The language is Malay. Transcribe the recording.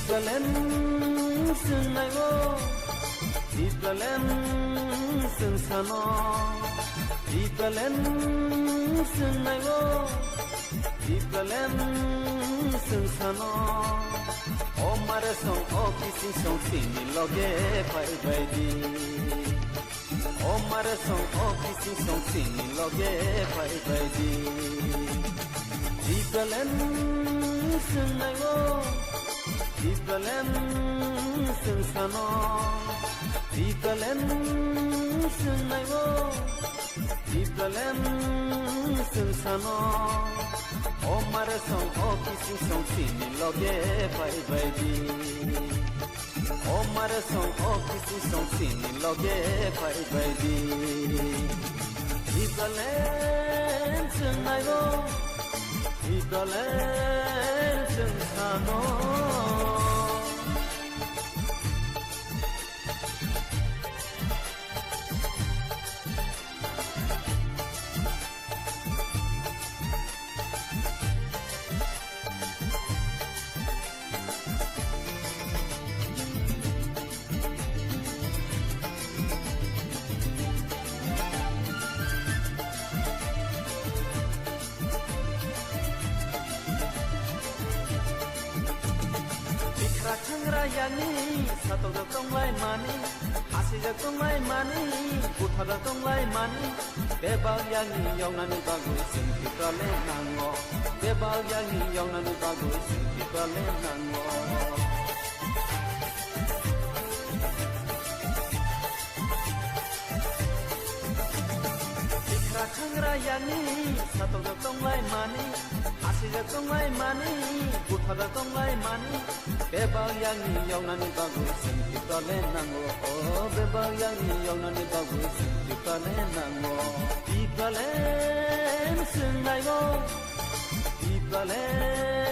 Balen Sunnayo Balen Sunsano Balen Sunnayo Balen Sunsano Omar song o kisi song sini loge pai bai di Omar song o kisi song sini loge pai bai di Balen Sunnayo Balen Sunsano Balen Sunnayo Balen Sunsano Omar song o kisi song sini loge pai bai di Omar song o kisi song sini loge pai bai di Balen Sunnayo Balen Sunsano Changra yani sato da tong lai mani asi da tong lai mani utha da tong lai mani bebal yani yong na ni ba gu sim ki ka le nango bebal yani yong na ni ba gu sim ki ka le nango Changra yani sato da tong lai mani asi da tong lai mani utha da tong lai mani Bebal yani yong na ni ba gu sim ki ka le nango oh bebal yani yong na ni ba gu sim ki ka le nango Balen Sunnayo Balen